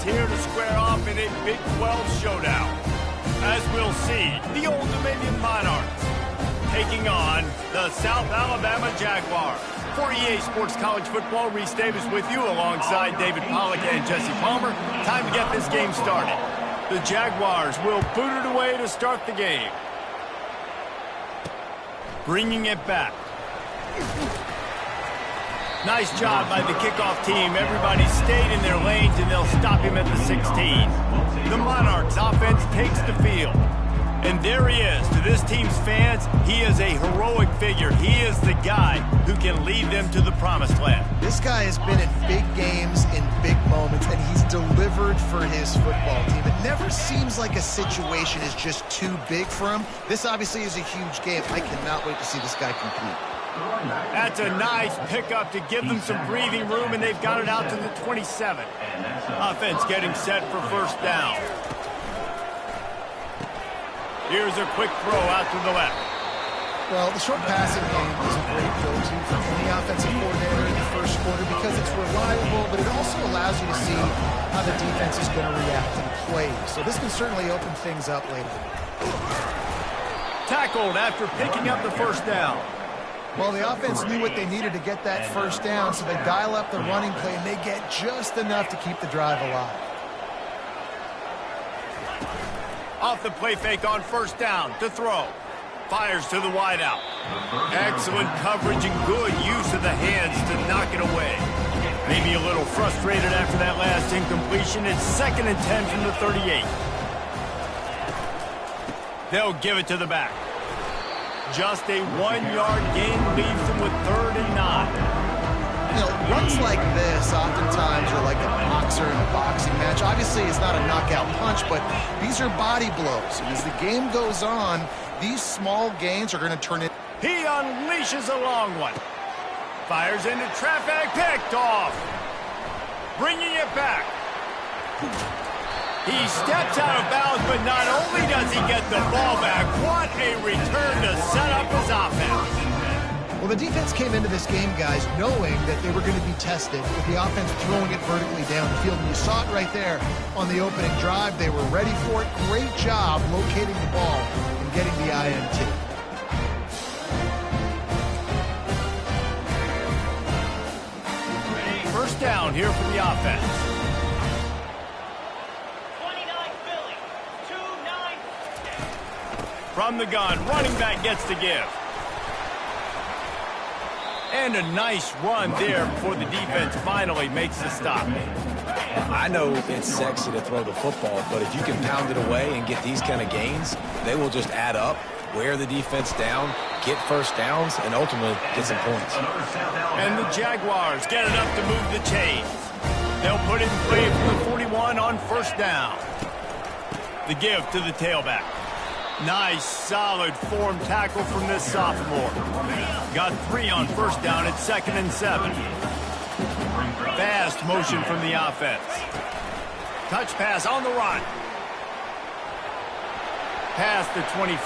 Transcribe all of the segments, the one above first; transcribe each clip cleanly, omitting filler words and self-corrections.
here to square off in a Big 12 showdown. As we'll see, the Old Dominion Monarchs taking on the South Alabama Jaguars. For EA Sports College Football, Reese Davis with you alongside David Pollack and Jesse Palmer. Time to get this game started. The Jaguars will boot it away to start the game. Bringing it back. Nice job by the kickoff team. Everybody stayed in their lanes, and they'll stop him at the 16. The Monarchs offense takes the field. And there he is. To this team's fans, he is a heroic figure. He is the guy who can lead them to the promised land. This guy has been in big games, in big moments, and he's delivered for his football team. It never seems like a situation is just too big for him. This obviously is a huge game. I cannot wait to see this guy compete. That's a nice pickup to give them some breathing room, and they've got it out to the 27. Offense getting set for first down. Here's a quick throw out to the left. Well, the short passing game is a great go-to for any offensive coordinator in the first quarter because it's reliable, but it also allows you to see how the defense is going to react and play. So this can certainly open things up later. Tackled after picking up the first down. Well, the offense knew what they needed to get that first down, so they dial up the running play, and they get just enough to keep the drive alive. Off the play fake on first down to throw. Fires to the wideout. Excellent coverage and good use of the hands to knock it away. Maybe a little frustrated after that last incompletion. It's 2nd and 10 from the 38. They'll give it to the back. Just a 1-yard gain leaves them with 3rd and 9. You know, runs like this oftentimes are like a boxer in a boxing match. Obviously, it's not a knockout punch, but these are body blows. And as the game goes on, these small gains are going to turn it. He unleashes a long one. Fires into traffic, picked off. Bringing it back. He steps out of bounds, but not only does he get the ball back, what a return to set up his offense. Well, the defense came into this game, guys, knowing that they were going to be tested with the offense throwing it vertically down the field. And you saw it right there on the opening drive. They were ready for it. Great job locating the ball and getting the INT. First down here for the offense. 29 Philly, 2-9. From the gun, running back gets the give. And a nice run there before the defense finally makes the stop. I know it's sexy to throw the football, but if you can pound it away and get these kind of gains, they will just add up, wear the defense down, get first downs, and ultimately get some points. And the Jaguars get enough to move the chains. They'll put it in play from the 41 on first down. The give to the tailback. Nice, solid form tackle from this sophomore. Got 3 on first down at 2nd and 7. Fast motion from the offense. Touch pass on the run. Past the 25.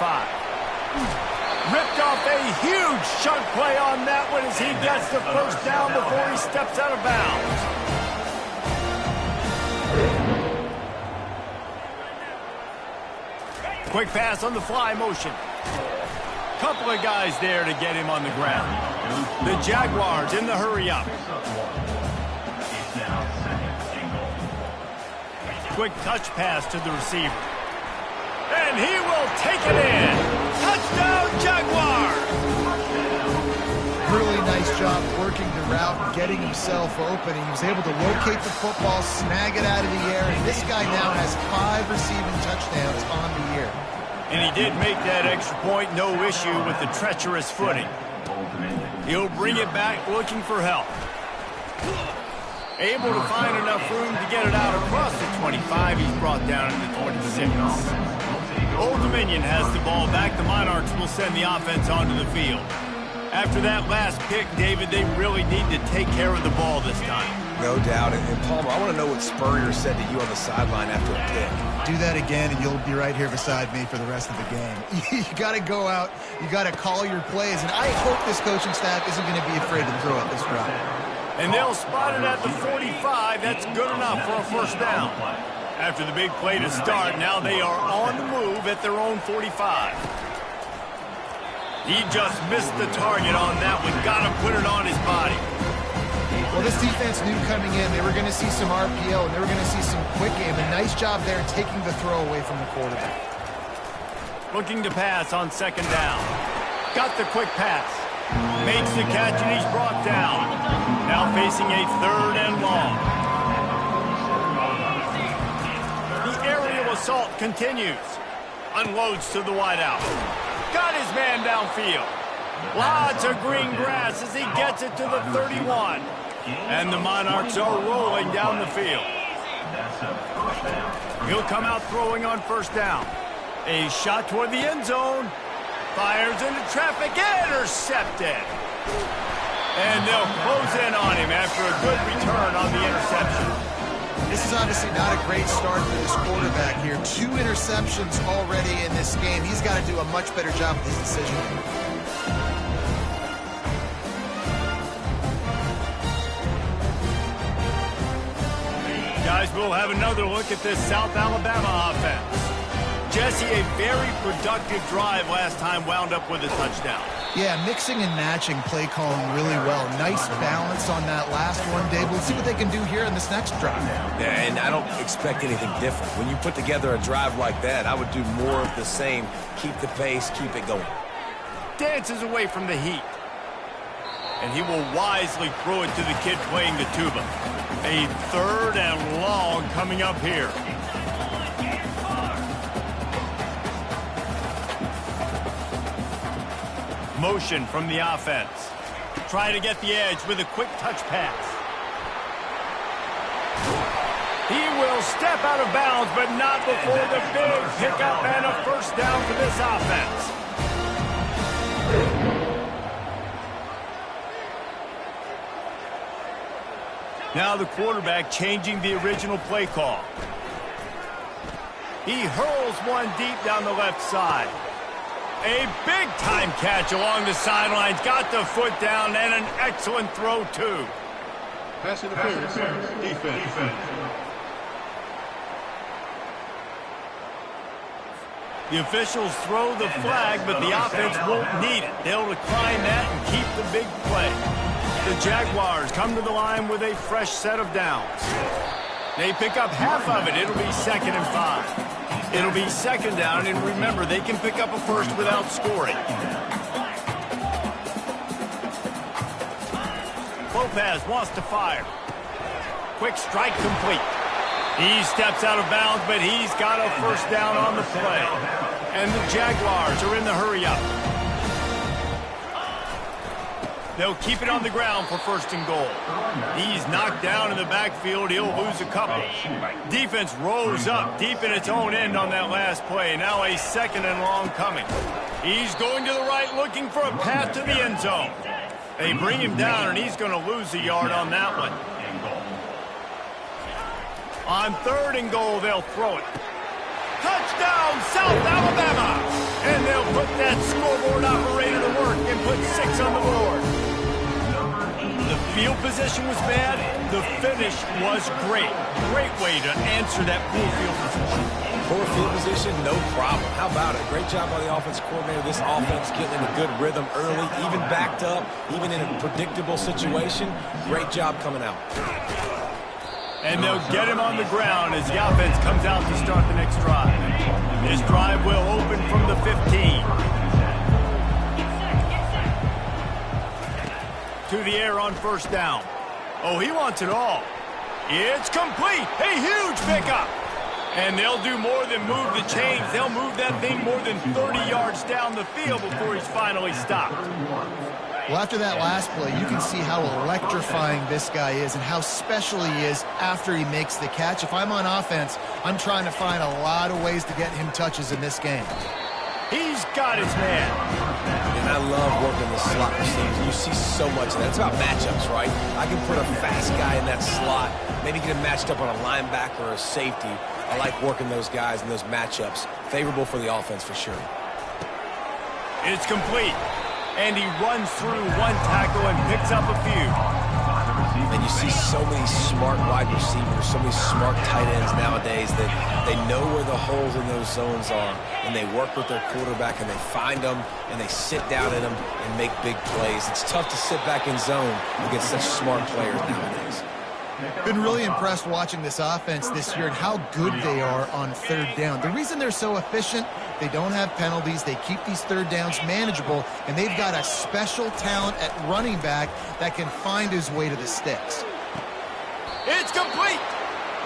Ripped off a huge chunk play on that one as he gets the first down before he steps out of bounds. Quick pass on the fly motion. Couple of guys there to get him on the ground. The Jaguars in the hurry up. Quick touch pass to the receiver. And he will take it in. Touchdown, Jaguars! Really nice job working the route and getting himself open. He was able to locate the football, snag it out of the air, and this guy now has 5 receiving touchdowns on the year. And he did make that extra point, no issue with the treacherous footing. He'll bring it back looking for help. Able to find enough room to get it out across the 25. He's brought down to the 26. Old Dominion has the ball back. The Monarchs will send the offense onto the field. After that last pick, David, they really need to take care of the ball this time. No doubt. And Palmer, I want to know what Spurrier said to you on the sideline after a pick. Do that again, and you'll be right here beside me for the rest of the game. You got to go out. You got to call your plays. And I hope this coaching staff isn't going to be afraid to throw it this route. And they'll spot it at the 45. That's good enough for a first down. After the big play to start, now they are on the move at their own 45. He just missed the target on that one. Got to put it on his body. Well, this defense knew coming in they were going to see some RPO and they were going to see some quick game. A nice job there taking the throw away from the quarterback. Looking to pass on second down. Got the quick pass. Makes the catch and he's brought down. Now facing a third and long. The aerial assault continues. Unloads to the wideout. Got his man downfield. Lots of green grass as he gets it to the 31. And the Monarchs are rolling down the field. He'll come out throwing on first down. A shot toward the end zone. Fires into traffic. Intercepted. And they'll close in on him after a good return on the interception. This is obviously not a great start for this quarterback here. 2 interceptions already in this game. He's got to do a much better job with his decision. Guys, we'll have another look at this South Alabama offense. Jesse, a very productive drive last time wound up with a touchdown. Yeah, mixing and matching play calling really well. Nice balance on that last one, Dave. We'll see what they can do here in this next drive. Yeah, and I don't expect anything different. When you put together a drive like that, I would do more of the same. Keep the pace, keep it going. Dances away from the heat. And he will wisely throw it to the kid playing the tuba. A third and long coming up here. Motion from the offense. Try to get the edge with a quick touch pass. He will step out of bounds, but not before the big pickup and a first down for this offense. Now the quarterback changing the original play call. He hurls one deep down the left side. A big-time catch along the sidelines. Got the foot down and an excellent throw, too. Pass interference. Defense. The officials throw the flag, but the offense won't need it. They'll decline that and keep the big play. The Jaguars come to the line with a fresh set of downs. They pick up half of it. It'll be 2nd and 5. It'll be second down, and remember, they can pick up a first without scoring. Lopez wants to fire. Quick strike complete. He steps out of bounds, but he's got a first down on the play. And the Jaguars are in the hurry-up. They'll keep it on the ground for first and goal. He's knocked down in the backfield. He'll lose a couple. Defense rose up deep in its own end on that last play. Now a 2nd and long coming. He's going to the right looking for a path to the end zone. They bring him down, and he's going to lose a yard on that one. On 3rd and goal, they'll throw it. Touchdown, South Alabama! And they'll put that scoreboard operator to work and put 6 on the board. The field position was bad. The finish was great. Great way to answer that poor field position. Poor field position, no problem. How about it? Great job by the offensive coordinator. This offense getting in a good rhythm early, even backed up, even in a predictable situation. Great job coming out. And they'll get him on the ground as the offense comes out to start the next drive. This drive will open from the 15. To the air on first down. Oh, he wants it all. It's complete. A huge pickup. And they'll do more than move the chains. They'll move that thing more than 30 yards down the field before he's finally stopped. Well, after that last play, you can see how electrifying this guy is and how special he is after he makes the catch. If I'm on offense, I'm trying to find a lot of ways to get him touches in this game. He's got his man. And I love working the slot receivers. You see so much of that. It's about matchups, right? I can put a fast guy in that slot, maybe get him matched up on a linebacker or a safety. I like working those guys in those matchups. Favorable for the offense for sure. It's complete. And he runs through one tackle and picks up a few. And you see so many smart wide receivers, so many smart tight ends nowadays that they know where the holes in those zones are, and they work with their quarterback, and they find them, and they sit down in them and make big plays. It's tough to sit back in zone against such smart players nowadays. Been really impressed watching this offense this year and how good they are on third down. The reason they're so efficient, they don't have penalties, they keep these third downs manageable, and they've got a special talent at running back that can find his way to the sticks. It's complete.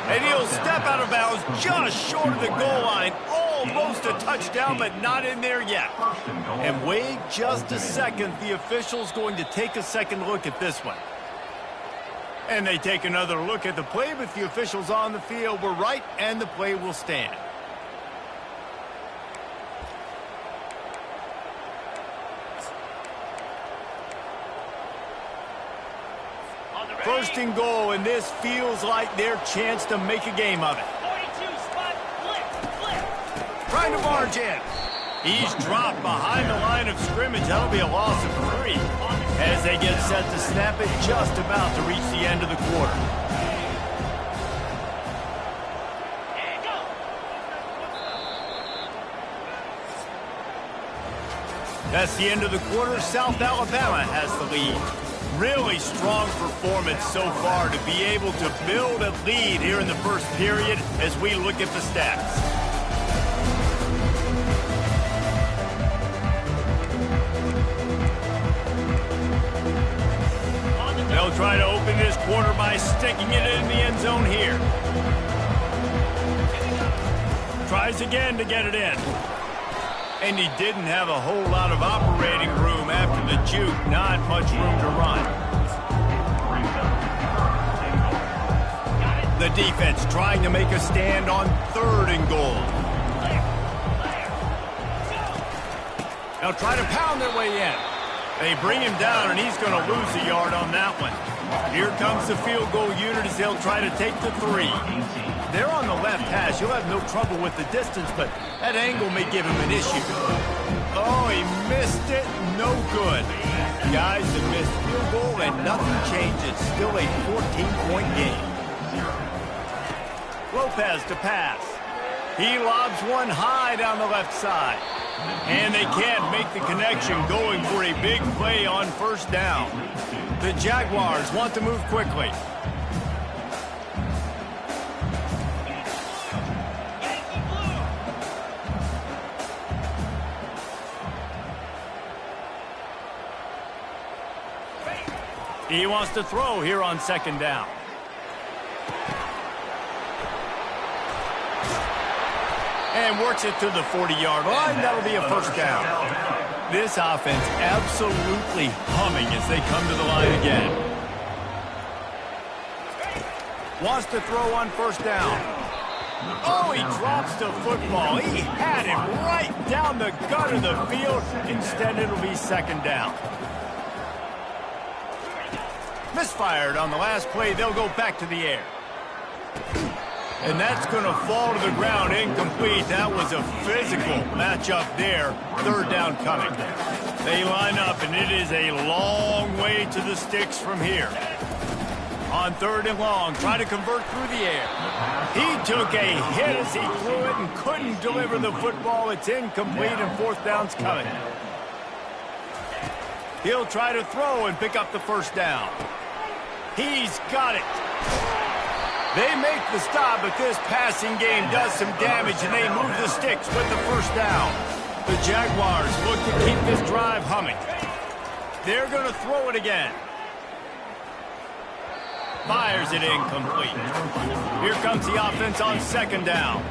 And he'll step out of bounds just short of the goal line. Almost a touchdown, but not in there yet. And wait just a second. The official's going to take a second look at this one. And they take another look at the play, but the officials on the field were right, and the play will stand. First and goal, and this feels like their chance to make a game of it. 42 spot, flip. Trying to march in. He's dropped behind the line of scrimmage. That'll be a loss of 3. As they get set to snap it, just about to reach the end of the quarter. And go. That's the end of the quarter. South Alabama has the lead. Really strong performance so far to be able to build a lead here in the first period as we look at the stats. They'll try to open this quarter by sticking it in the end zone here. Tries again to get it in. And he didn't have a whole lot of operating room after the juke. Not much room to run. The defense trying to make a stand on 3rd and goal. They'll try to pound their way in. They bring him down, and he's going to lose a yard on that one. Here comes the field goal unit as they'll try to take the 3. They're on the left hash. He'll have no trouble with the distance, but that angle may give him an issue. Oh, he missed it. No good. Guys, the missed field goal, and nothing changes. Still a 14-point game. Lopez to pass. He lobs one high down the left side. And they can't make the connection, going for a big play on first down. The Jaguars want to move quickly. He wants to throw here on 2nd down. And works it to the 40-yard line. That'll be a first down. This offense absolutely humming as they come to the line again. Wants to throw on first down. Oh, he drops the football. He had it right down the gut of the field. Instead, it'll be 2nd down. Misfired on the last play. They'll go back to the air. And that's going to fall to the ground, incomplete. That was a physical matchup there. 3rd down coming. They line up, and it is a long way to the sticks from here. On 3rd and long, try to convert through the air. He took a hit as he threw it and couldn't deliver the football. It's incomplete, and 4th down's coming. He'll try to throw and pick up the first down. He's got it. They make the stop, but this passing game does some damage, and they move the sticks with the first down. The Jaguars look to keep this drive humming. They're going to throw it again. Fires it incomplete. Here comes the offense on 2nd down.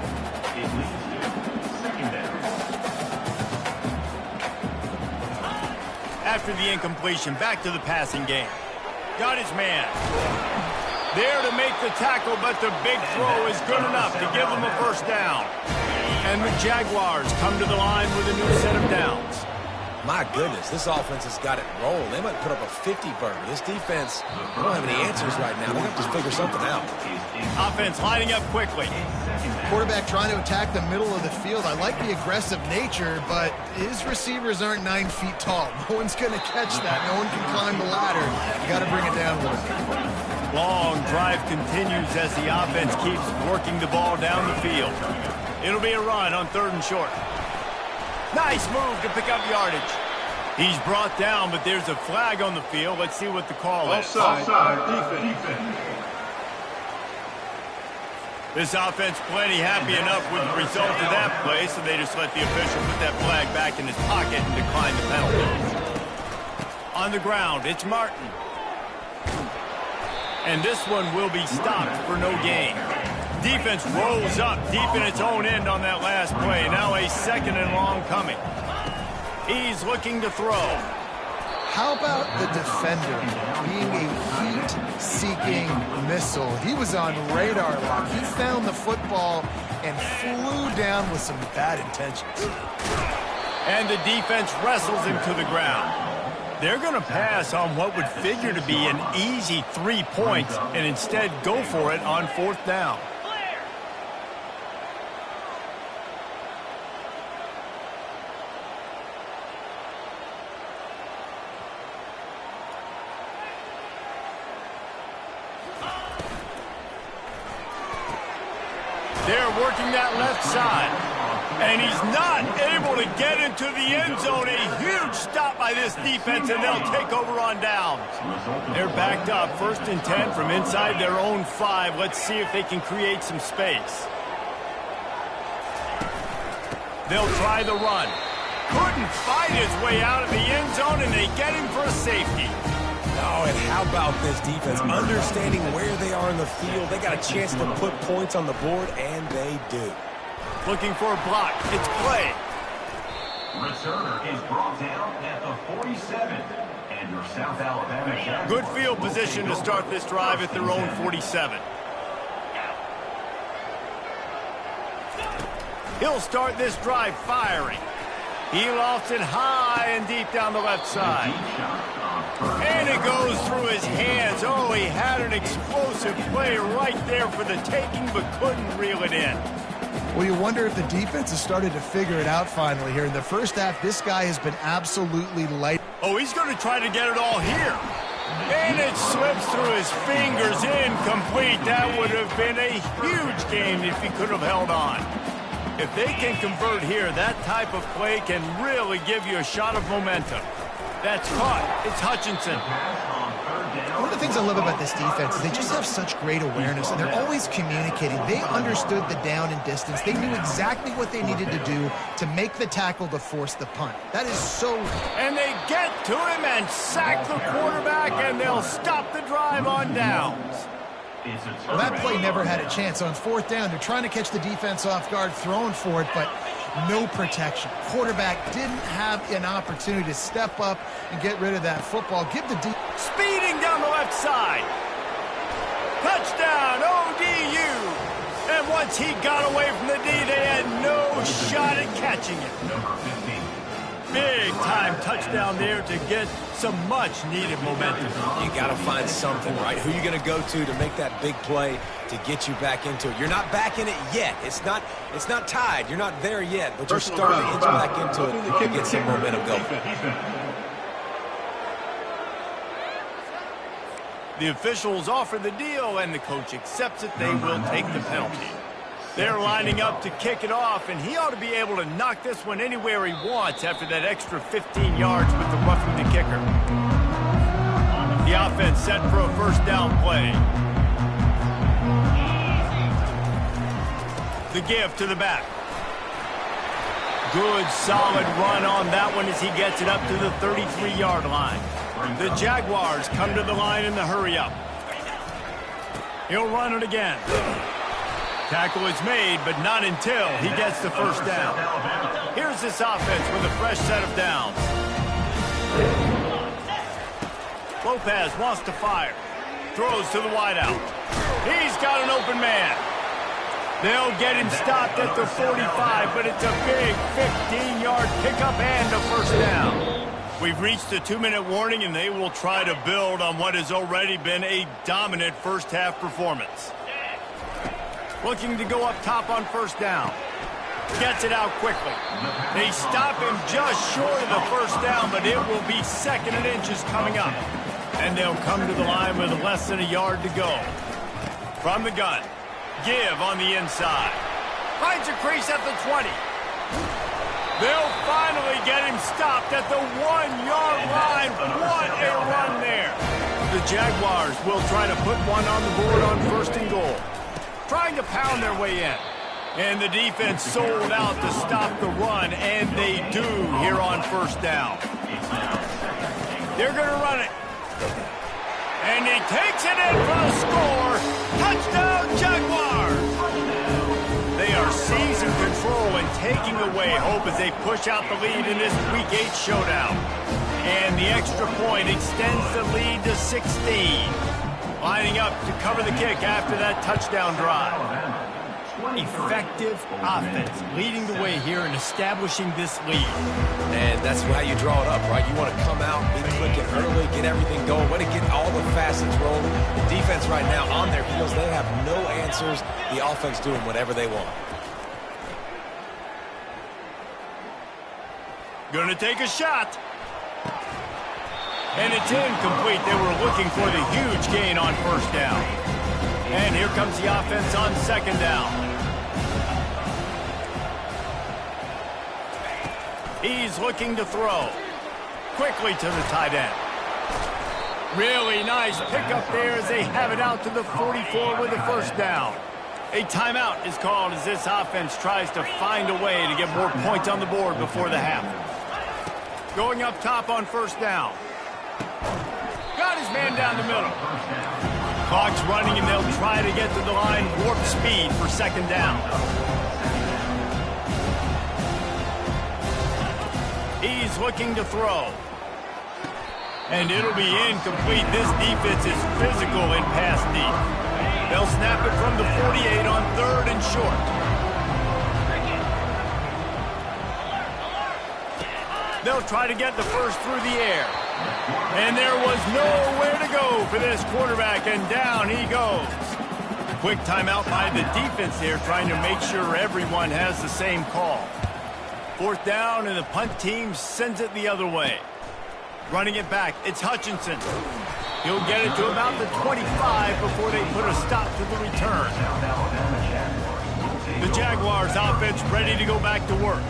After the incompletion, back to the passing game. Got his man. There to make the tackle, but the big throw is good enough to give them a first down. And the Jaguars come to the line with a new set of downs. My goodness, this offense has got it rolling. They might put up a 50-burger. This defense, they don't have any answers right now. They're going to have to figure something out. Offense lining up quickly. Quarterback trying to attack the middle of the field. I like the aggressive nature, but his receivers aren't 9 feet tall. No one's going to catch that. No one can climb the ladder. You got to bring it down a little bit. Long drive continues as the offense keeps working the ball down the field. It'll be a run on 3rd and short. Nice move to pick up yardage. He's brought down, but there's a flag on the field. Let's see what the call is. Offside. Defense. This offense plenty happy enough with the result of that play, so they just let the official put that flag back in his pocket and decline the penalty. On the ground, it's Martin. And this one will be stopped for no gain. Defense rolls up deep in its own end on that last play. Now a 2nd and long coming. He's looking to throw. How about the defender being a heat-seeking missile? He was on radar lock. He found the football and flew down with some bad intentions. And the defense wrestles him to the ground. They're going to pass on what would figure to be an easy 3 points and instead go for it on 4th down. They're working that left side. And he's not able to get into the end zone. A huge stop by this defense, and they'll take over on downs. They're backed up, 1st and 10 from inside their own 5. Let's see if they can create some space. They'll try the run. Couldn't fight his way out of the end zone, and they get him for a safety. Oh, and how about this defense? Understanding where they are in the field. They got a chance to put points on the board, and they do. Looking for a block. It's play. Returner is brought down at the 47. And your South Alabama Jaguars. Good field position to start this drive at their own 47. He'll start this drive firing. He lofts it high and deep down the left side. And it goes through his hands. Oh, he had an explosive play right there for the taking, but couldn't reel it in. Well, you wonder if the defense has started to figure it out finally here. In the first half, this guy has been absolutely light. Oh, he's going to try to get it all here. And it slips through his fingers, incomplete. That would have been a huge game if he could have held on. If they can convert here, that type of play can really give you a shot of momentum. That's caught. It's Hutchinson. One of the things I love about this defense is they just have such great awareness, and they're always communicating. They understood the down and distance. They knew exactly what they needed to do to make the tackle to force the punt. That is so... And they get to him and sack the quarterback, and they'll stop the drive on downs. Well, that play never had a chance. On 4th down, they're trying to catch the defense off guard, throwing for it, but no protection. Quarterback didn't have an opportunity to step up and get rid of that football. Give the speeding down the left side. Touchdown, ODU. And once he got away from the D, they had no shot at catching it. Big-time touchdown there to get some much-needed momentum. You got to find something, right? Who are you going to go to make that big play to get you back into it? You're not back in it yet. It's not tied. You're not there yet, but you're starting to inch back into it to get some momentum going. The officials offer the deal, and the coach accepts it. They will take the penalty. They're lining up to kick it off, and he ought to be able to knock this one anywhere he wants after that extra 15 yards with the roughing the kicker. The offense set for a 1st down play. The give to the back. Good, solid run on that one as he gets it up to the 33-yard line. The Jaguars come to the line in the hurry-up. He'll run it again. Tackle is made, but not until he gets the 1st down. Here's this offense with a fresh set of downs. Lopez wants to fire. Throws to the wideout. He's got an open man. They'll get him stopped at the 45, but it's a big 15-yard pickup and a 1st down. We've reached the 2-minute warning, and they will try to build on what has already been a dominant first-half performance. Looking to go up top on 1st down. Gets it out quickly. They stop him just short of the 1st down, but it will be 2nd and inches coming up. And they'll come to the line with less than a yard to go. From the gun, give on the inside. Finds a crease at the 20. They'll finally get him stopped at the 1-yard line. What a run there. The Jaguars will try to put one on the board on 1st and goal. Trying to pound their way in. And the defense sold out to stop the run, and they do here on 1st down. They're going to run it. And he takes it in for the score. Touchdown, Jaguars! They are seizing control and taking away hope as they push out the lead in this Week 8 showdown. And the extra point extends the lead to 16. Lining up to cover the kick after that touchdown drive. Effective offense leading the way here and establishing this lead. And that's how you draw it up, right? You want to come out, be clicking early, get everything going, want to get all the facets rolling. The defense right now on their heels, they have no answers. The offense doing whatever they want. Gonna take a shot. And it's incomplete. They were looking for the huge gain on 1st down. And here comes the offense on 2nd down. He's looking to throw. Quickly to the tight end. Really nice pickup there as they have it out to the 44 with the 1st down. A timeout is called as this offense tries to find a way to get more points on the board before the half. Going up top on 1st down. Got his man down the middle. Clock's running, and they'll try to get to the line warp speed for 2nd down. He's looking to throw. And it'll be incomplete. This defense is physical in pass deep. They'll snap it from the 48 on 3rd and short. They'll try to get the first through the air. And there was nowhere to go for this quarterback, and down he goes. Quick timeout by the defense here, trying to make sure everyone has the same call. 4th down, and the punt team sends it the other way. Running it back, it's Hutchinson. He'll get it to about the 25 before they put a stop to the return. The Jaguars offense ready to go back to work.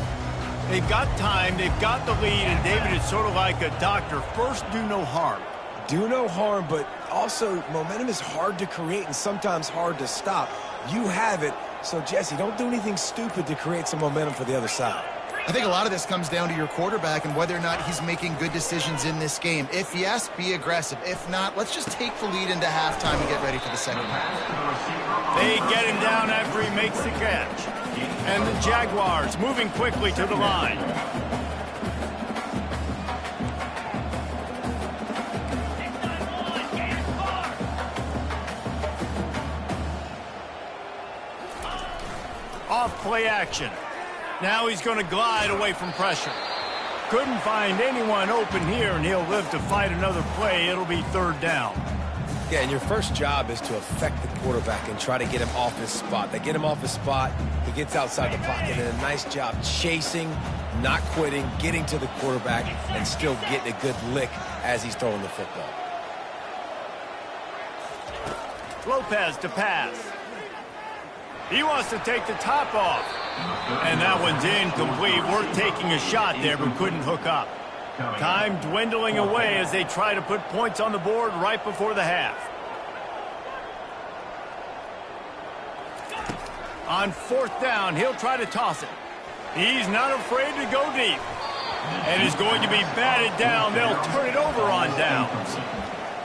They've got time, they've got the lead, and David, it's sort of like a doctor. First, do no harm. Do no harm, but also momentum is hard to create and sometimes hard to stop. You have it, so Jesse, don't do anything stupid to create some momentum for the other side. I think a lot of this comes down to your quarterback and whether or not he's making good decisions in this game. If yes, be aggressive. If not, let's just take the lead into halftime and get ready for the 2nd half. They get him down after he makes the catch. And the Jaguars moving quickly to the line. Off play action. Now he's going to glide away from pressure. Couldn't find anyone open here, and he'll live to fight another play. It'll be 3rd down. Yeah, and your first job is to affect the quarterback and try to get him off his spot. They get him off his spot, he gets outside the pocket, and a nice job chasing, not quitting, getting to the quarterback, and still getting a good lick as he's throwing the football. Lopez to pass. He wants to take the top off. And that one's incomplete. We're taking a shot there, but couldn't hook up. Time dwindling away as they try to put points on the board right before the half. On 4th down, he'll try to toss it. He's not afraid to go deep. And is going to be batted down. They'll turn it over on downs.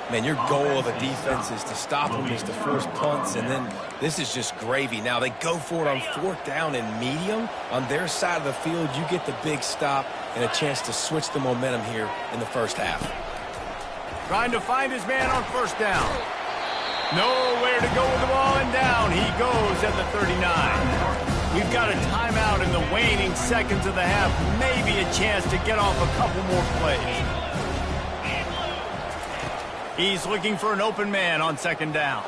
Man, your goal of a defense is to stop them, is to force punts, and then this is just gravy. Now, they go for it on 4th down and medium. On their side of the field, you get the big stop and a chance to switch the momentum here in the 1st half. Trying to find his man on 1st down. Nowhere to go with the ball, and down he goes at the 39. We've got a timeout in the waning seconds of the half. Maybe a chance to get off a couple more plays. He's looking for an open man on 2nd down.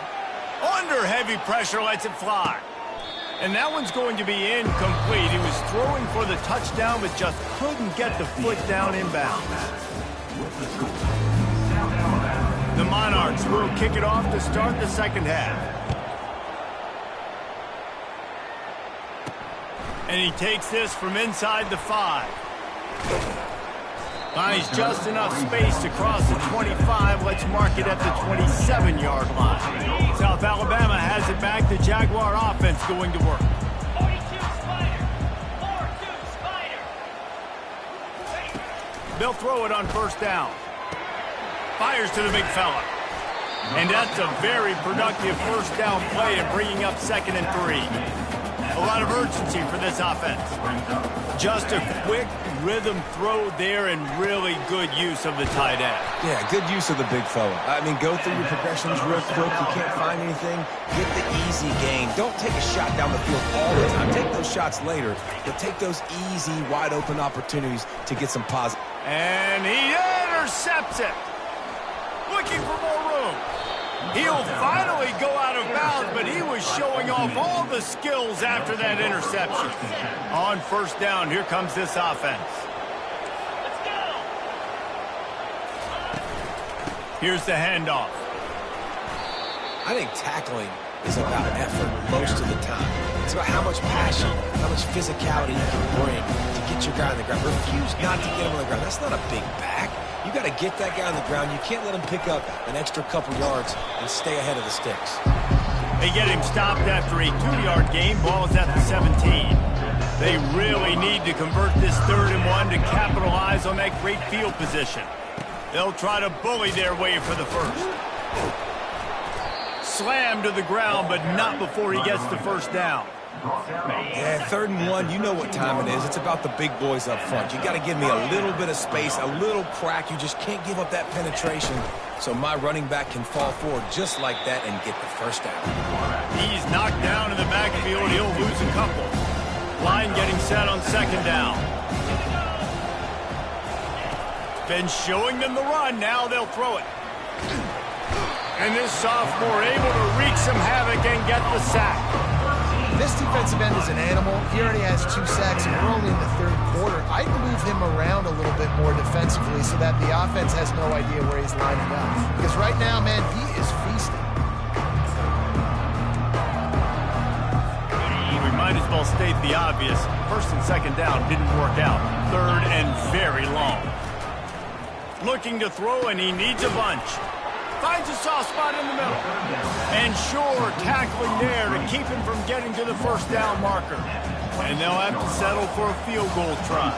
Under heavy pressure, lets it fly. And that one's going to be incomplete. He was throwing for the touchdown, but just couldn't get the foot down inbounds. The Monarchs will kick it off to start the second half. And he takes this from inside the 5. Finds just enough space to cross the 25. Let's mark it at the 27-yard line. South Alabama has it back. The Jaguar offense going to work. 42 Spider. 4-2 Spider. They'll throw it on first down. Fires to the big fella. And that's a very productive first down play and bringing up 2nd and 3. A lot of urgency for this offense. Just a quick rhythm throw there and really good use of the tight end. Yeah, good use of the big fella. I mean, go through your progressions real quick. You can't find anything, get the easy gain. Don't take a shot down the field all the time. Take those shots later, but take those easy, wide-open opportunities to get some positive. And he intercepts it. Looking for more room. He'll finally go out of bounds, but he was showing off all the skills after that interception. On first down, here comes this offense. Let's go. Here's the handoff. I think tackling is about effort most of the time. It's about how much passion, how much physicality you can bring to get your guy on the ground. Refuse not to get him on the ground. That's not a big back. You got to get that guy on the ground. You can't let him pick up an extra couple yards and stay ahead of the sticks. They get him stopped after a 2-yard gain. Ball's at the 17. They really need to convert this 3rd and 1 to capitalize on that great field position. They'll try to bully their way for the first. Slam to the ground, but not before he gets the first down. Yeah, 3rd and 1, you know what time it is. It's about the big boys up front. You got to give me a little bit of space, a little crack. You just can't give up that penetration so my running back can fall forward just like that and get the first down. He's knocked down in the backfield. He'll lose a couple. Line getting set on 2nd down. Been showing them the run. Now they'll throw it. And this sophomore able to wreak some havoc and get the sack. This defensive end is an animal. He already has 2 sacks, and we're only in the 3rd quarter. I'd move him around a little bit more defensively so that the offense has no idea where he's lining up. Because right now, man, he is feasting. We might as well state the obvious. 1st and 2nd down didn't work out. 3rd and very long. Looking to throw, and he needs a bunch. Finds a soft spot in the middle. And sure, tackling there to keep him from getting to the first down marker. And they'll have to settle for a field goal try.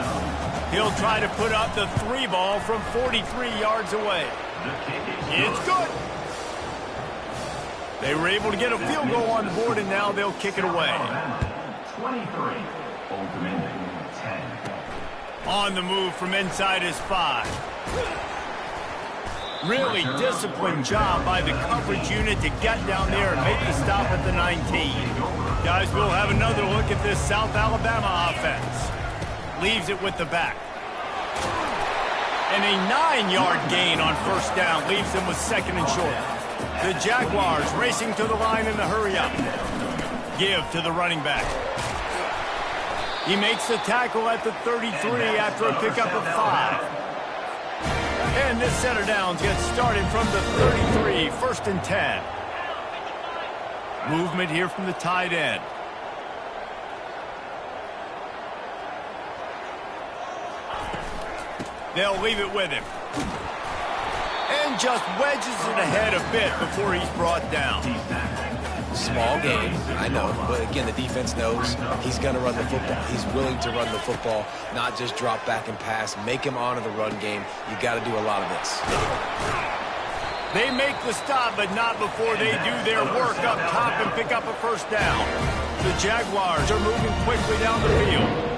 He'll try to put up the 3 ball from 43 yards away. It's good. They were able to get a field goal on the board, and now they'll kick it away. 23. Old Dominion, 10. On the move from inside his 5. Really disciplined job by the coverage unit to get down there and make the stop at the 19. Guys, we'll have another look at this South Alabama offense. Leaves it with the back. And a 9-yard gain on first down leaves them with 2nd and short. The Jaguars racing to the line in the hurry-up. Give to the running back. He makes the tackle at the 33 after a pickup of 5. And this set of downs gets started from the 33, 1st and 10. Movement here from the tight end. They'll leave it with him. And just wedges it ahead a bit before he's brought down. Small game, I know, but again, the defense knows he's going to run the football. He's willing to run the football, not just drop back and pass. Make him honor the run game. You got to do a lot of this. They make the stop, but not before they do their work up top and pick up a first down. The Jaguars are moving quickly down the field.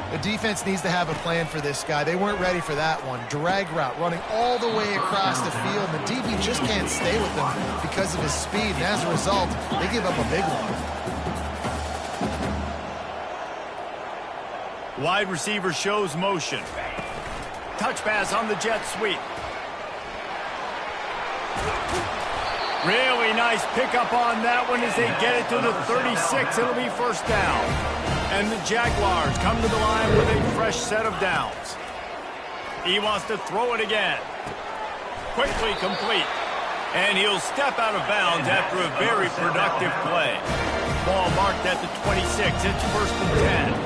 The defense needs to have a plan for this guy. They weren't ready for that one. Drag route running all the way across the field. The DB just can't stay with them because of his speed, and as a result, they give up a big one. Wide receiver shows motion. Touch pass on the jet sweep. Really nice pickup on that one as they get it to the 36. It'll be first down. And the Jaguars come to the line with a fresh set of downs. He wants to throw it again. Quickly complete. And he'll step out of bounds after a very productive play. Ball marked at the 26. It's 1st and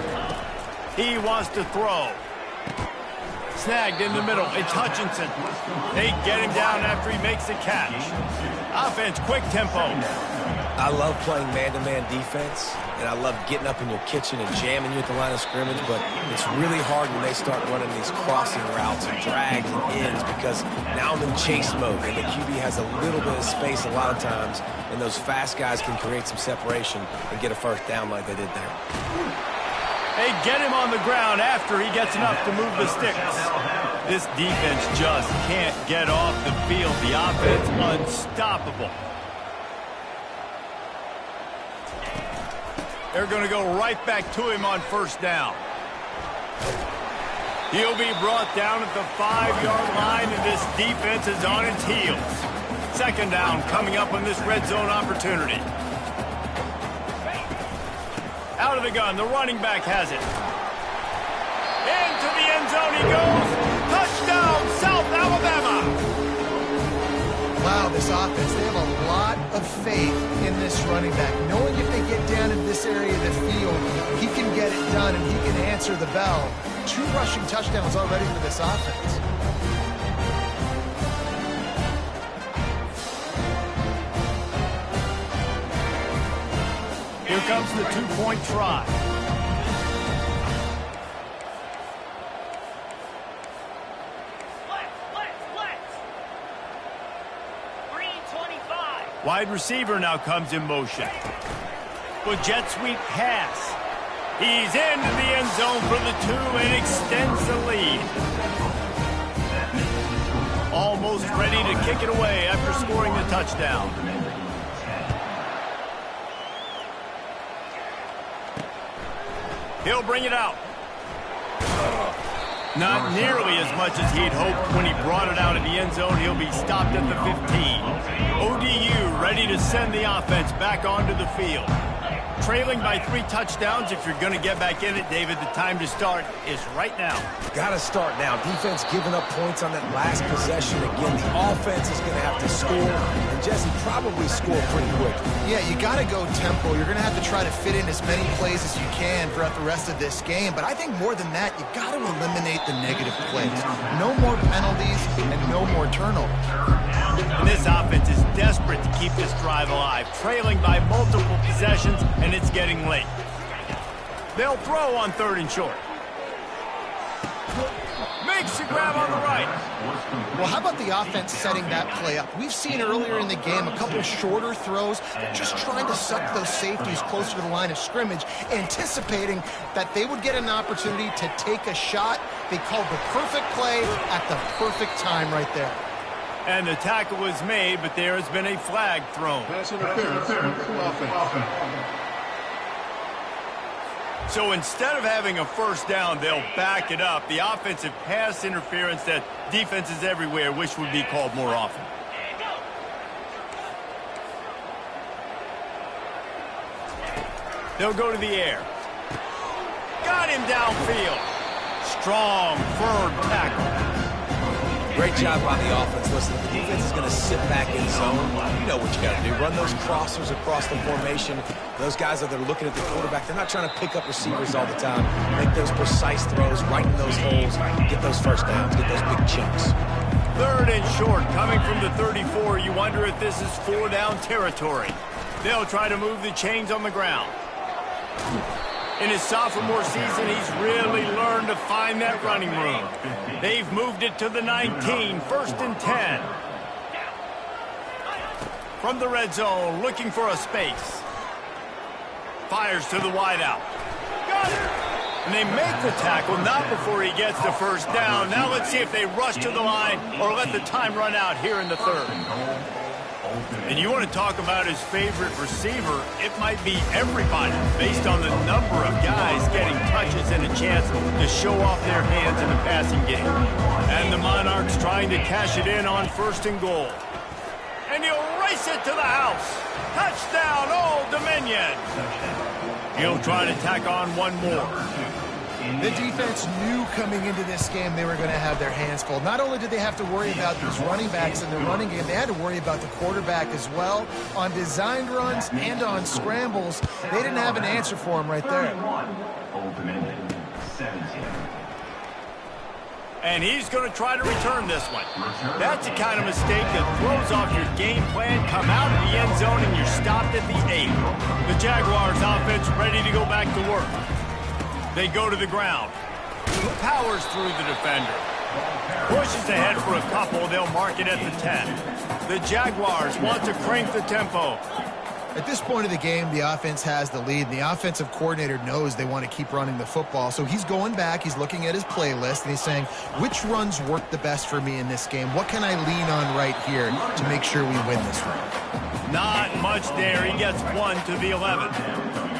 10. He wants to throw. Snagged in the middle. It's Hutchinson. They get him down after he makes the catch. Offense, quick tempo. I love playing man-to-man defense, and I love getting up in your kitchen and jamming you at the line of scrimmage, but it's really hard when they start running these crossing routes and drags and ends because now I'm in chase mode, and the QB has a little bit of space a lot of times, and those fast guys can create some separation and get a 1st down like they did there. They get him on the ground after he gets enough to move the sticks. This defense just can't get off the field. The offense unstoppable. They're going to go right back to him on 1st down. He'll be brought down at the 5-yard line, and this defense is on its heels. 2nd down coming up on this red zone opportunity. Out of the gun, the running back has it. Into the end zone he goes. Touchdown, South Alabama. Wow, this offense, they have a lot of faith in this running back. Knowing if they get down in this area of the field, he can get it done and he can answer the bell. 2 rushing touchdowns already for this offense. Here comes the 2-point try. Wide receiver now comes in motion. With jet sweep pass. He's into the end zone for the 2 and extends the lead. Almost ready to kick it away after scoring the touchdown. He'll bring it out. Not nearly as much as he'd hoped when he brought it out of the end zone. He'll be stopped at the 15. ODU ready to send the offense back onto the field. Trailing by 3 touchdowns. If you're going to get back in it, David, the time to start is right now. Got to start now. Defense giving up points on that last possession. Again, the offense is going to have to score, and Jesse probably score pretty quick. Yeah, you got to go tempo. You're going to have to try to fit in as many plays as you can throughout the rest of this game. But I think more than that, you got to eliminate the negative plays. No more penalties and no more turnovers. And this offense is desperate to keep this drive alive, trailing by multiple possessions, and it's getting late. They'll throw on 3rd and short. Makes the grab on the right. Well, how about the offense setting that play up? We've seen earlier in the game a couple shorter throws. They're just trying to suck those safeties closer to the line of scrimmage, anticipating that they would get an opportunity to take a shot. They called the perfect play at the perfect time right there. And the tackle was made, but there has been a flag thrown. Pass interference. Offense. So instead of having a 1st down, they'll back it up. The offensive pass interference that defenses everywhere wish would be called more often. They'll go to the air. Got him downfield. Strong, firm tackle. Great job by the offense. Listen, the defense is going to sit back in zone. You know what you got to do. Run those crossers across the formation. Those guys that are looking at the quarterback, they're not trying to pick up receivers all the time. Make those precise throws, right in those holes, get those 1st downs, get those big chunks. 3rd and short coming from the 34. You wonder if this is 4-down territory. They'll try to move the chains on the ground. In his sophomore season, he's really learned to find that running room. They've moved it to the 19, 1st and 10. From the red zone, looking for a space. Fires to the wideout. Got it! And they make the tackle, not before he gets the 1st down. Now let's see if they rush to the line or let the time run out here in the 3rd. And you want to talk about his favorite receiver, it might be everybody based on the number of guys getting touches and a chance to show off their hands in the passing game. And the Monarchs trying to cash it in on 1st and goal. And he'll race it to the house. Touchdown, Old Dominion. He'll try to tack on one more. The defense knew coming into this game they were going to have their hands full. Not only did they have to worry about these running backs in the running game, they had to worry about the quarterback as well. On designed runs and on scrambles, they didn't have an answer for him right there. Old Dominion, 17. And he's going to try to return this one. That's the kind of mistake that throws off your game plan. Come out of the end zone and you're stopped at the 8. The Jaguars offense ready to go back to work. They go to the ground. Powers through the defender. Pushes ahead for a couple. They'll mark it at the 10. The Jaguars want to crank the tempo. At this point of the game, the offense has the lead, and the offensive coordinator knows they want to keep running the football. So he's going back, he's looking at his playlist, and he's saying, which runs work the best for me in this game? What can I lean on right here to make sure we win this one? Not much there. He gets one to the 11.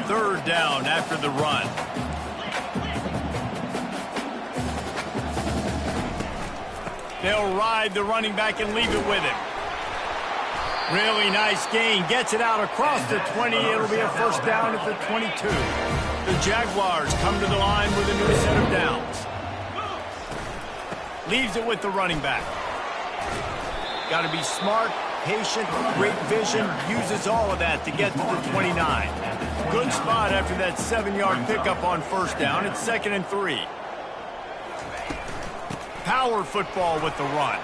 Third down after the run. They'll ride the running back and leave it with him. Really nice gain. Gets it out across the 20. It'll be a first down at the 22. The Jaguars come to the line with a new set of downs. Leaves it with the running back. Got to be smart, patient, great vision. Uses all of that to get to the 29. Good spot after that 7-yard pickup on first down. It's 2nd and 3. Power football with the run.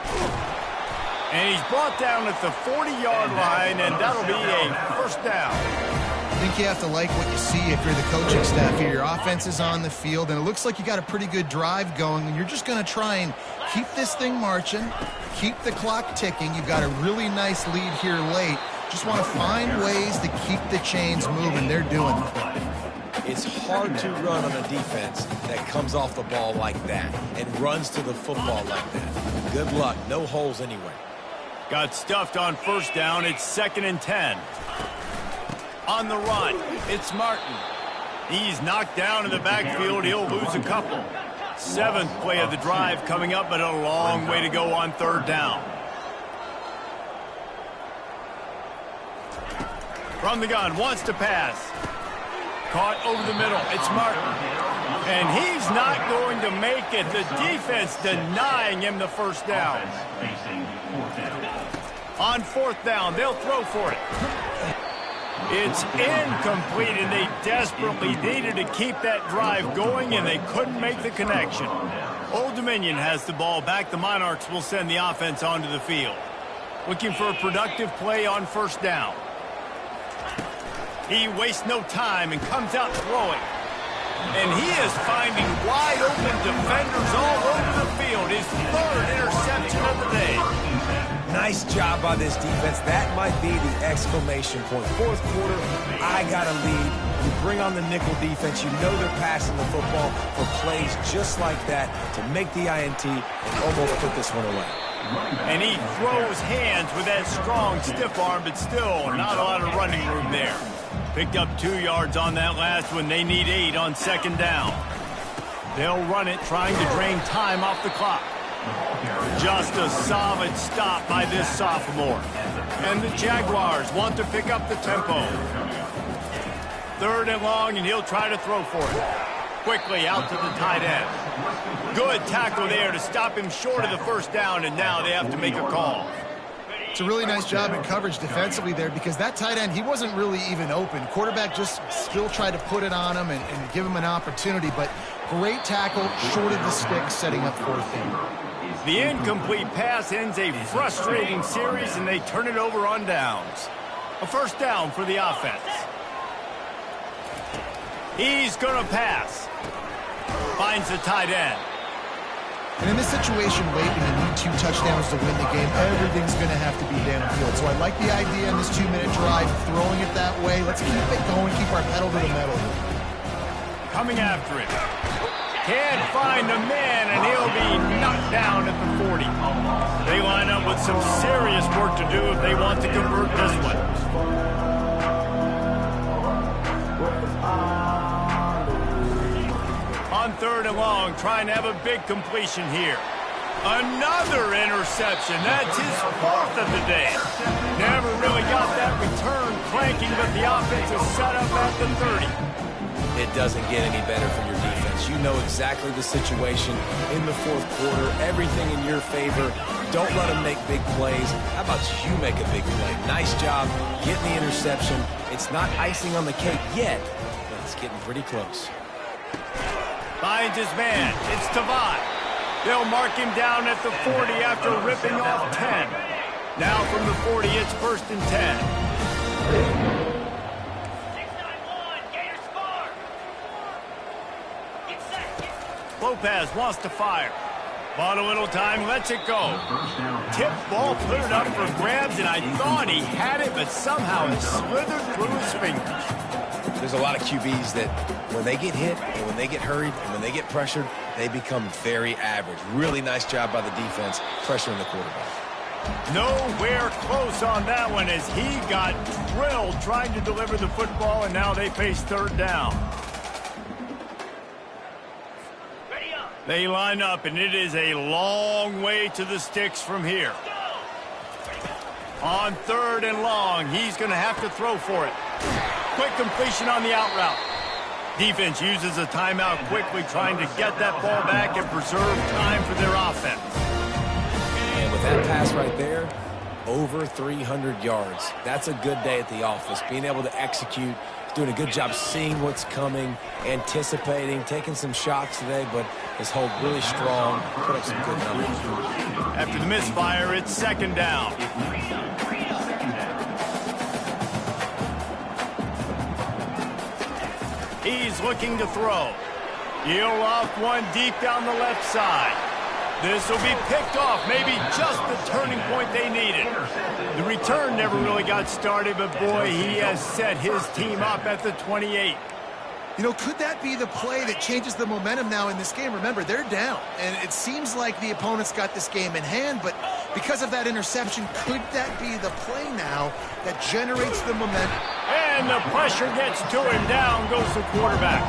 And he's brought down at the 40-yard line, and that'll be a first down. I think you have to like what you see if you're the coaching staff here. Your offense is on the field, and it looks like you got a pretty good drive going, and you're just going to try and keep this thing marching, keep the clock ticking. You've got a really nice lead here late. Just want to find ways to keep the chains moving. They're doing it. It's hard to run on a defense that comes off the ball like that and runs to the football like that. Good luck. No holes anywhere. Got stuffed on first down. It's 2nd and 10. On the run, it's Martin. He's knocked down in the backfield. He'll lose a couple. 7th play of the drive coming up, but a long way to go on third down. From the gun, wants to pass. Caught over the middle. It's Martin. And he's not going to make it. The defense denying him the first down. On fourth down, they'll throw for it. It's incomplete, and they desperately needed to keep that drive going, and they couldn't make the connection. Old Dominion has the ball back. The Monarchs will send the offense onto the field. Looking for a productive play on first down. He wastes no time and comes out throwing. And he is finding wide open defenders all over the field. His 3rd interception of the day. Nice job by this defense. That might be the exclamation point. Fourth quarter, I got a lead. You bring on the nickel defense. You know they're passing the football for plays just like that to make the INT and almost put this one away. And he throws hands with that strong, stiff arm, but still not a lot of running room there. Picked up 2 yards on that last one. They need 8 on second down. They'll run it, trying to drain time off the clock. Just a solid stop by this sophomore. And the Jaguars want to pick up the tempo. 3rd and long, and he'll try to throw for it. Quickly out to the tight end. Good tackle there to stop him short of the first down, and now they have to make a call. It's a really nice job in coverage defensively there, because that tight end, he wasn't really even open. Quarterback just still tried to put it on him and give him an opportunity, but great tackle, short of the stick, setting up 4th down. The incomplete pass ends a frustrating series, and they turn it over on downs. A first down for the offense. He's going to pass. Finds the tight end. And in this situation late, when you need 2 touchdowns to win the game, everything's going to have to be downfield. So I like the idea in this 2-minute drive, throwing it that way. Let's keep it going, keep our pedal to the metal. Coming after it. Can't find a man, and he'll be knocked down at the 40. They line up with some serious work to do if they want to convert this one. On 3rd and long, trying to have a big completion here. Another interception. That's his 4th of the day. Never really got that return clanking, but the offense is set up at the 30. It doesn't get any better for your defense defense. You know exactly the situation in the fourth quarter, everything in your favor. Don't let them make big plays. How about you make a big play? Nice job getting the interception. It's not icing on the cake yet, but it's getting pretty close. Finds his man. It's Tavad. They'll mark him down at the 40 after ripping off 10. Now from the 40, it's 1st and 10. 6-9-1, Gators score. Get set. Lopez wants to fire. Bought a little time, lets it go. Tip ball, put it up for grabs, and I thought he had it, but somehow it slithered through his fingers. There's a lot of QBs that when they get hit and when they get hurried and when they get pressured, they become very average. Really nice job by the defense pressuring the quarterback. Nowhere close on that one as he got drilled trying to deliver the football, and now they face 3rd down. Ready up. They line up, and it is a long way to the sticks from here. On 3rd and long, he's going to have to throw for it. Quick completion on the out route. Defense uses a timeout quickly, trying to get that ball back and preserve time for their offense. And with that pass right there, over 300 yards. That's a good day at the office. Being able to execute, doing a good job seeing what's coming, anticipating, taking some shots today, but his hold really strong, put up some good numbers. After the misfire, it's 2nd down. He's looking to throw. He'll off one deep down the left side. This will be picked off, maybe just the turning point they needed. The return never really got started, but boy, he has set his team up at the 28. You know, could that be the play that changes the momentum now in this game? Remember, they're down, and it seems like the opponent's got this game in hand, but because of that interception, could that be the play now that generates the momentum? And the pressure gets to him. Down goes the quarterback.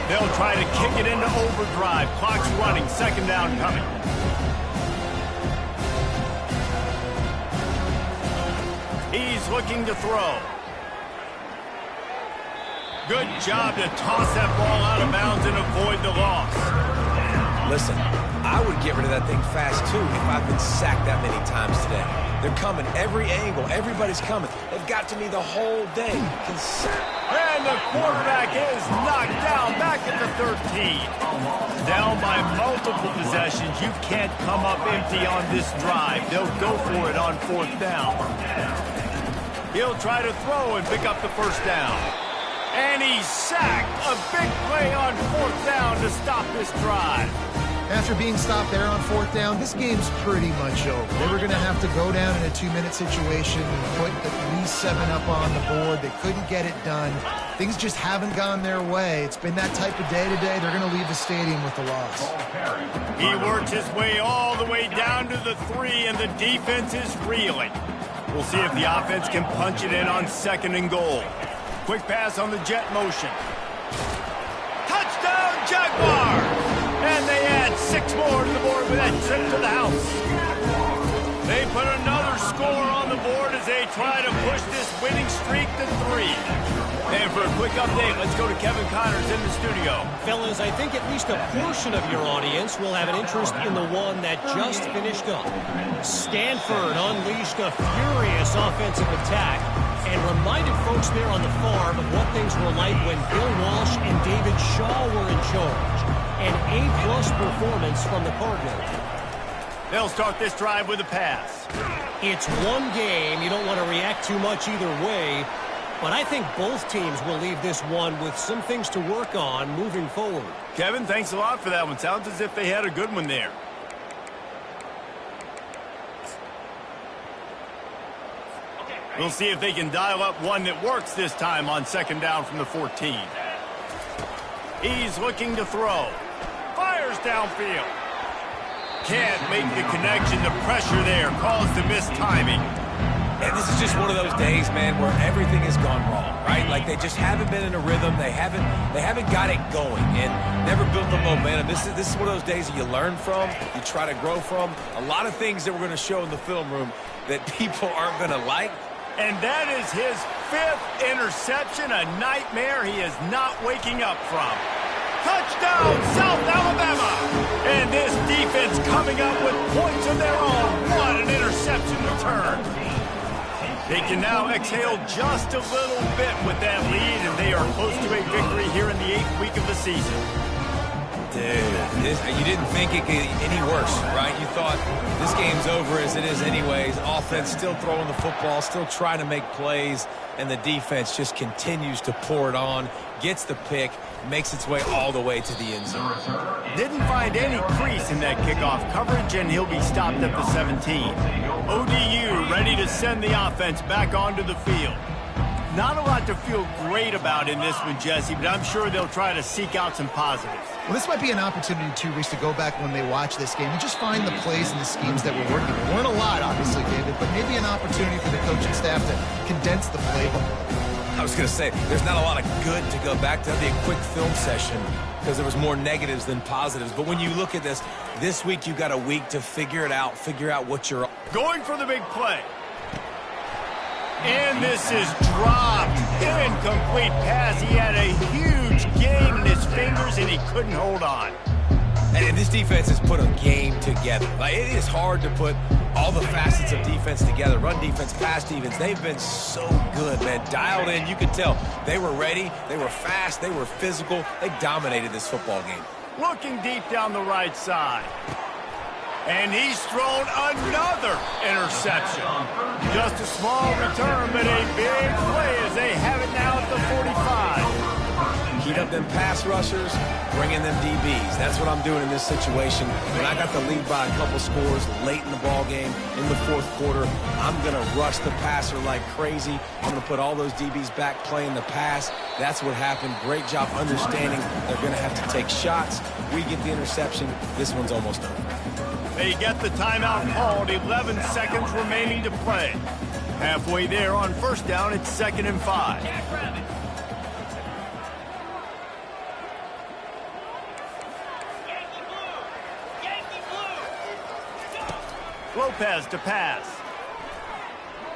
They'll try to kick it into overdrive. Clock's running. 2nd down coming. He's looking to throw. Good job to toss that ball out of bounds and avoid the loss. Listen, I would get rid of that thing fast, too, if I've been sacked that many times today. They're coming every angle. Everybody's coming. They've got to me the whole day. And the quarterback is knocked down back at the 13. Down by multiple possessions. You can't come up empty on this drive. They'll go for it on 4th down. He'll try to throw and pick up the 1st down. And he's sacked. A big play on 4th down to stop this drive. After being stopped there on 4th down, this game's pretty much over. They were going to have to go down in a 2-minute situation and put at least 7 up on the board. They couldn't get it done. Things just haven't gone their way. It's been that type of day today. They're going to leave the stadium with the loss. He works his way all the way down to the 3, and the defense is reeling. We'll see if the offense can punch it in on 2nd and goal. Quick pass on the jet motion. Touchdown, Jaguars! And they add 6 more to the board with that trip to the house. They put another score on the board as they try to push this winning streak to 3. And for a quick update, let's go to Kevin Connors in the studio. Fellas, I think at least a portion of your audience will have an interest in the one that just finished up. Stanford unleashed a furious offensive attack and reminded folks there on the farm of what things were like when Bill Walsh and David Shaw were in charge. An A-plus performance from the Cardinals. They'll start this drive with a pass. It's one game. You don't want to react too much either way. But I think both teams will leave this one with some things to work on moving forward. Kevin, thanks a lot for that one. Sounds as if they had a good one there. We'll see if they can dial up one that works this time on 2nd down from the 14. He's looking to throw. Fires downfield. Can't make the connection. The pressure there caused the missed timing. And this is just one of those days, man, where everything has gone wrong, right? Like they just haven't been in a rhythm. They haven't got it going and never built the momentum. This is one of those days that you learn from, you try to grow from. A lot of things that we're going to show in the film room that people aren't going to like. And that is his 5th interception, a nightmare he is not waking up from. Touchdown, South Alabama! And this defense coming up with points of their own. What an interception return. They can now exhale just a little bit with that lead, and they are close to a victory here in the 8th week of the season. Dude, you didn't think it could get any worse, right? You thought this game's over as it is anyways. Offense still throwing the football, still trying to make plays, and the defense just continues to pour it on, gets the pick, makes its way all the way to the end zone. Didn't find any crease in that kickoff coverage, and he'll be stopped at the 17. ODU ready to send the offense back onto the field. Not a lot to feel great about in this one, Jesse, but I'm sure they'll try to seek out some positives. Well, this might be an opportunity, too, Reese, to go back when they watch this game and just find the plays and the schemes that were working. There weren't a lot, obviously, David, but maybe an opportunity for the coaching staff to condense the playbook. I was going to say, there's not a lot of good to go back to. That'd be a quick film session because there was more negatives than positives. But when you look at this week, you got a week to figure it out, figure out what you're... Going for the big play. And this is dropped. Incomplete pass. He had a huge game in his fingers, and he couldn't hold on. And this defense has put a game together. Like, it is hard to put all the facets of defense together. Run defense, pass defense. They've been so good, man. Dialed in. You could tell they were ready. They were fast. They were physical. They dominated this football game. Looking deep down the right side. And he's thrown another interception. Just a small return, but a big play as they have it now at the 45. Heat up them pass rushers, bring in them DBs. That's what I'm doing in this situation. When I got the lead by a couple scores late in the ball game, in the 4th quarter, I'm going to rush the passer like crazy. I'm going to put all those DBs back playing the pass. That's what happened. Great job understanding they're going to have to take shots. We get the interception. This one's almost over. They get the timeout called. 11 seconds remaining to play. Halfway there on first down, it's 2nd and 5. Lopez to pass.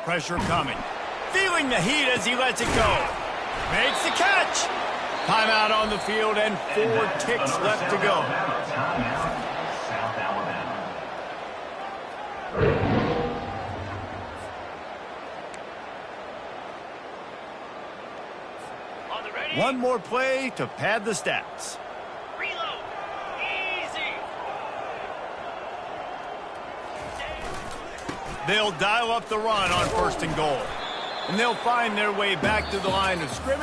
Pressure coming. Feeling the heat as he lets it go. Makes the catch. Timeout on the field and 4 ticks left to go. South Alabama. On the ready. One more play to pad the stats. Reload. Easy. They'll dial up the run on 1st and goal. And they'll find their way back to the line of scrimmage.